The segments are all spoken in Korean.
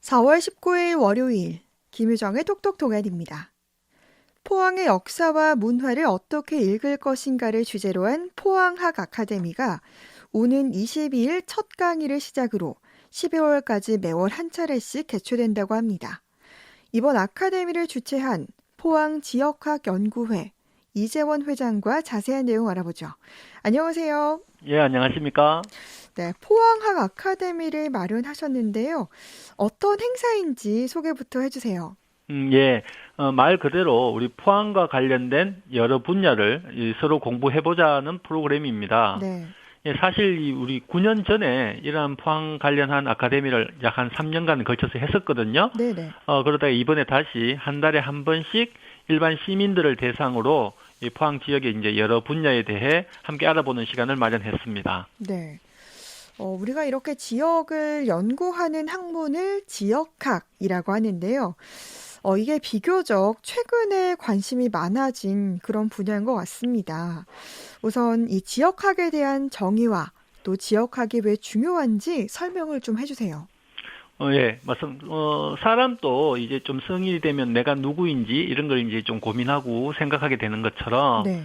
4월 19일 월요일 김유정의 똑똑 동아리입니다. 포항의 역사와 문화를 어떻게 읽을 것인가를 주제로 한 포항학 아카데미가 오는 22일 첫 강의를 시작으로 12월까지 매월 한 차례씩 개최된다고 합니다. 이번 아카데미를 주최한 포항지역학연구회 이재원 회장과 자세한 내용 알아보죠. 안녕하세요. 예, 안녕하십니까? 네, 포항학 아카데미를 마련하셨는데요. 어떤 행사인지 소개부터 해주세요. 예, 말 그대로 우리 포항과 관련된 여러 분야를 서로 공부해보자는 프로그램입니다. 네, 예, 사실 우리 9년 전에 이러한 포항 관련한 아카데미를 약 한 3년간 걸쳐서 했었거든요. 네네. 그러다가 이번에 다시 한 달에 한 번씩 일반 시민들을 대상으로 이 포항 지역의 이제 여러 분야에 대해 함께 알아보는 시간을 마련했습니다. 네. 우리가 이렇게 지역을 연구하는 학문을 지역학이라고 하는데요. 이게 비교적 최근에 관심이 많아진 그런 분야인 것 같습니다. 우선 이 지역학에 대한 정의와 또 지역학이 왜 중요한지 설명을 좀 해주세요. 예, 사람도 이제 좀 성인이 되면 내가 누구인지 이런 걸 이제 좀 고민하고 생각하게 되는 것처럼, 네,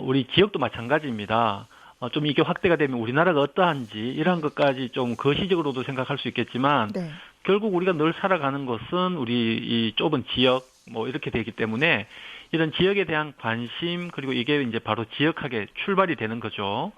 우리 지역도 마찬가지입니다. 좀 이게 확대가 되면 우리나라가 어떠한지 이런 것까지 좀 거시적으로도 생각할 수 있겠지만, 네, 결국 우리가 늘 살아가는 것은 우리 이 좁은 지역, 이렇게 되기 때문에 이런 지역에 대한 관심, 그리고 이게 이제 바로 지역학의 출발이 되는 거죠.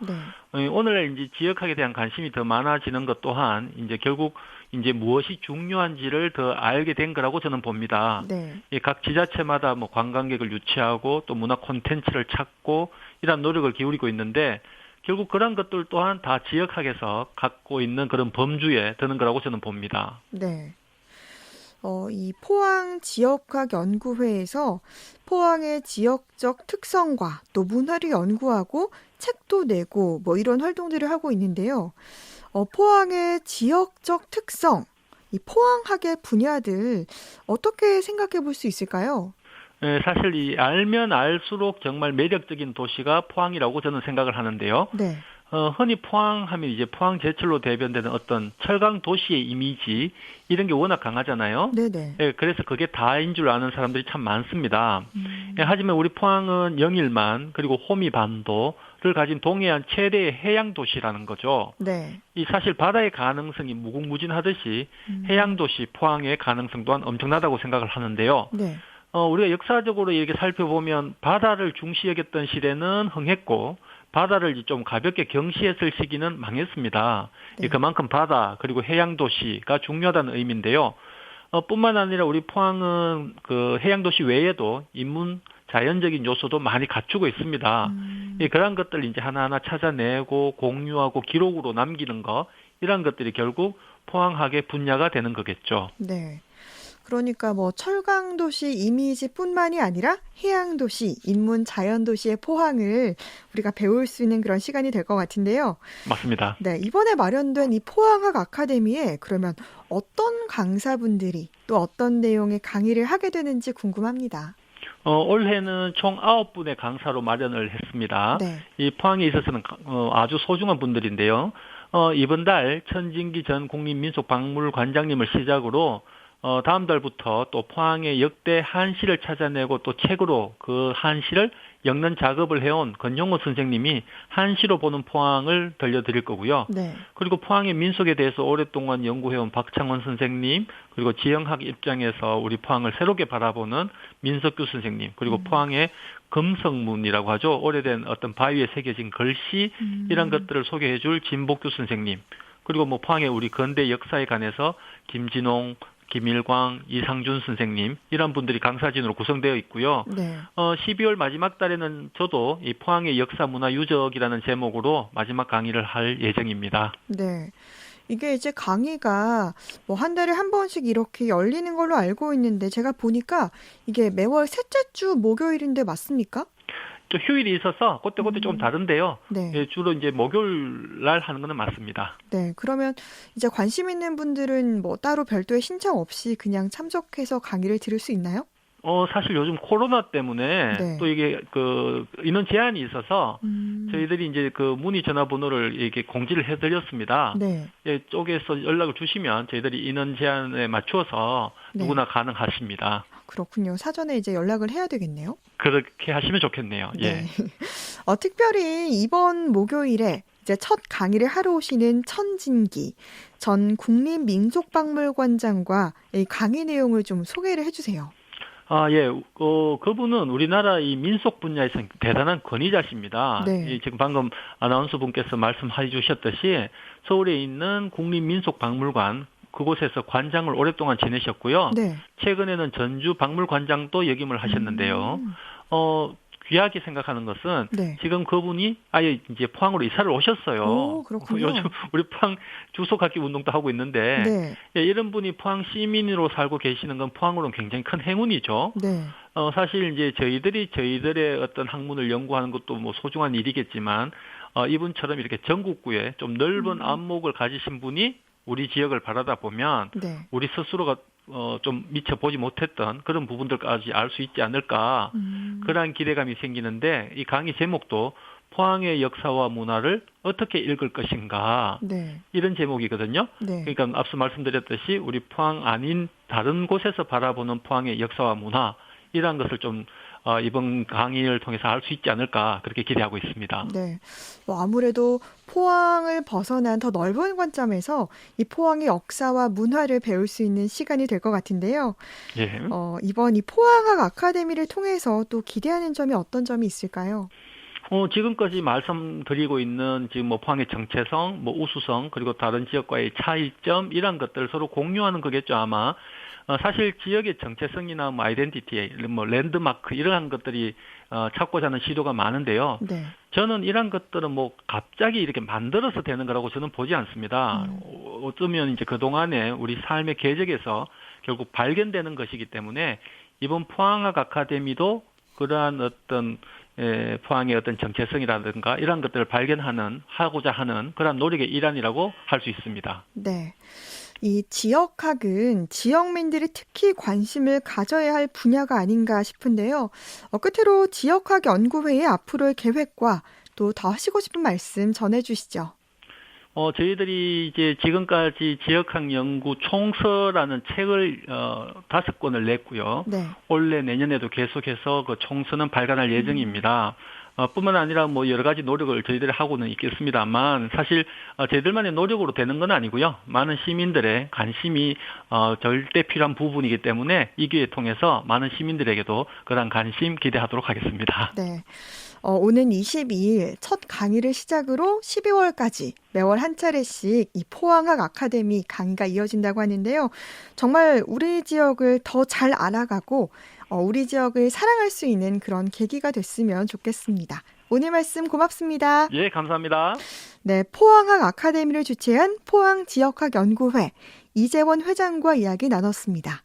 네, 오늘날 이제 지역학에 대한 관심이 더 많아지는 것 또한 이제 결국 이제 무엇이 중요한지를 더 알게 된 거라고 저는 봅니다. 네, 각 지자체마다 관광객을 유치하고 또 문화 콘텐츠를 찾고 이런 노력을 기울이고 있는데 결국 그런 것들 또한 다 지역학에서 갖고 있는 그런 범주에 드는 거라고 저는 봅니다. 네. 이 포항 지역학 연구회에서 포항의 지역적 특성과 또 문화를 연구하고 책도 내고 이런 활동들을 하고 있는데요. 포항의 지역적 특성, 이 포항학의 분야들 어떻게 생각해 볼 수 있을까요? 예, 사실 이 알면 알수록 정말 매력적인 도시가 포항이라고 저는 생각을 하는데요. 네, 흔히 포항하면 이제 포항 제철로 대변되는 어떤 철강 도시의 이미지 이런 게 워낙 강하잖아요. 네네. 예, 그래서 그게 다인 줄 아는 사람들이 참 많습니다. 예, 하지만 우리 포항은 영일만 그리고 호미반도를 가진 동해안 최대의 해양 도시라는 거죠. 네, 이 사실 바다의 가능성이 무궁무진하듯이 해양 도시 포항의 가능성 또한 엄청나다고 생각을 하는데요. 네, 우리가 역사적으로 이렇게 살펴보면 바다를 중시 여겼던 시대는 흥했고 바다를 좀 가볍게 경시했을 시기는 망했습니다. 네. 그만큼 바다 그리고 해양 도시가 중요하다는 의미인데요. 뿐만 아니라 우리 포항은 그 해양 도시 외에도 인문 자연적인 요소도 많이 갖추고 있습니다. 그런 것들 이제 하나하나 찾아내고 공유하고 기록으로 남기는 거 이런 것들이 결국 포항학의 분야가 되는 거겠죠. 네. 그러니까 철강도시 이미지뿐만이 아니라 해양도시, 인문 자연도시의 포항을 우리가 배울 수 있는 그런 시간이 될 것 같은데요. 맞습니다. 네, 이번에 마련된 이 포항학 아카데미에 그러면 어떤 강사분들이 또 어떤 내용의 강의를 하게 되는지 궁금합니다. 올해는 총 9분의 강사로 마련을 했습니다. 네, 이 포항에 있어서는 아주 소중한 분들인데요. 이번 달 천진기 전 국립민속박물관장님을 시작으로 다음 달부터 또 포항의 역대 한시를 찾아내고 또 책으로 그 한시를 엮는 작업을 해온 권용호 선생님이 한시로 보는 포항을 들려드릴 거고요. 네, 그리고 포항의 민속에 대해서 오랫동안 연구해온 박창원 선생님, 그리고 지형학 입장에서 우리 포항을 새롭게 바라보는 민석규 선생님, 그리고 포항의 금성문이라고 하죠. 오래된 어떤 바위에 새겨진 글씨, 이런 것들을 소개해줄 진복규 선생님, 그리고 포항의 우리 근대 역사에 관해서 김진홍, 김일광, 이상준 선생님 이런 분들이 강사진으로 구성되어 있고요. 네, 12월 마지막 달에는 저도 이 포항의 역사 문화 유적이라는 제목으로 마지막 강의를 할 예정입니다. 네. 이게 이제 강의가 한 달에 한 번씩 이렇게 열리는 걸로 알고 있는데 제가 보니까 이게 매월 셋째 주 목요일인데 맞습니까? 또 휴일이 있어서 그때그때 좀 다른데요. 네. 예, 주로 이제 목요일 날 하는 거는 맞습니다. 네, 그러면 이제 관심 있는 분들은 따로 별도의 신청 없이 그냥 참석해서 강의를 들을 수 있나요? 사실 요즘 코로나 때문에 네. 또 이게 그 인원 제한이 있어서 음. 저희들이 이제 그 문의 전화번호를 이렇게 공지를 해드렸습니다. 네. 예, 쪽에서 연락을 주시면 저희들이 인원 제한에 맞추어서 네. 누구나 가능하십니다. 그렇군요. 사전에 이제 연락을 해야 되겠네요. 그렇게 하시면 좋겠네요. 예. 네. 특별히 이번 목요일에 이제 첫 강의를 하러 오시는 천진기 전 국립민속박물관장과 이 강의 내용을 좀 소개를 해주세요. 예. 그분은 우리나라 이 민속 분야에서 대단한 권위자십니다. 네. 지금 방금 아나운서 분께서 말씀해 주셨듯이 서울에 있는 국립민속박물관 그곳에서 관장을 오랫동안 지내셨고요. 네. 최근에는 전주 박물관장도 역임을 하셨는데요. 음. 귀하게 생각하는 것은 네. 지금 그분이 아예 이제 포항으로 이사를 오셨어요. 오, 그렇군요. 요즘 우리 포항 주소 갖기 운동도 하고 있는데 네. 예, 이런 분이 포항 시민으로 살고 계시는 건 포항으로는 굉장히 큰 행운이죠. 네. 사실 이제 저희들의 어떤 학문을 연구하는 것도 뭐 소중한 일이겠지만, 이분처럼 이렇게 전국구에 좀 넓은 안목을 가지신 분이 우리 지역을 바라다 보면 네. 우리 스스로가 좀 미처 보지 못했던 그런 부분들까지 알 수 있지 않을까 그러한 기대감이 생기는데 이 강의 제목도 포항의 역사와 문화를 어떻게 읽을 것인가 네. 이런 제목이거든요. 네. 그러니까 앞서 말씀드렸듯이 우리 포항 아닌 다른 곳에서 바라보는 포항의 역사와 문화 이러한 것을 좀 이번 강의를 통해서 알 수 있지 않을까 그렇게 기대하고 있습니다. 네. 아무래도 포항을 벗어난 더 넓은 관점에서 이 포항의 역사와 문화를 배울 수 있는 시간이 될 것 같은데요. 예. 이번 이 포항학 아카데미를 통해서 또 기대하는 점이 어떤 점이 있을까요? 지금까지 말씀드리고 있는 지금 뭐 포항의 정체성, 뭐 우수성, 그리고 다른 지역과의 차이점 이런 것들 서로 공유하는 거겠죠 아마. 사실 지역의 정체성이나 뭐 아이덴티티, 뭐 랜드마크 이러한 것들이 찾고자 하는 시도가 많은데요. 네. 저는 이런 것들은 뭐 갑자기 이렇게 만들어서 되는 거라고 저는 보지 않습니다. 어쩌면 이제 그동안에 우리 삶의 궤적에서 결국 발견되는 것이기 때문에 이번 포항학 아카데미도 그러한 어떤 포항의 어떤 정체성이라든가 이런 것들을 하고자 하는 그런 노력의 일환이라고 할 수 있습니다. 네. 이 지역학은 지역민들이 특히 관심을 가져야 할 분야가 아닌가 싶은데요. 끝으로 지역학 연구회의 앞으로의 계획과 또 더 하시고 싶은 말씀 전해주시죠. 저희들이 이제 지금까지 지역학 연구 총서라는 책을 5권을 냈고요. 네. 올해 내년에도 계속해서 그 총서는 발간할 예정입니다. 뿐만 아니라 뭐 여러 가지 노력을 저희들이 하고는 있겠습니다만 사실 저희들만의 노력으로 되는 건 아니고요. 많은 시민들의 관심이 절대 필요한 부분이기 때문에 이 기회 통해서 많은 시민들에게도 그런 관심 기대하도록 하겠습니다. 네. 오는 22일 첫 강의를 시작으로 12월까지 매월 한 차례씩 이 포항학 아카데미 강의가 이어진다고 하는데요. 정말 우리 지역을 더 잘 알아가고 우리 지역을 사랑할 수 있는 그런 계기가 됐으면 좋겠습니다. 오늘 말씀 고맙습니다. 예, 감사합니다. 네, 포항학 아카데미를 주최한 포항지역학연구회 이재원 회장과 이야기 나눴습니다.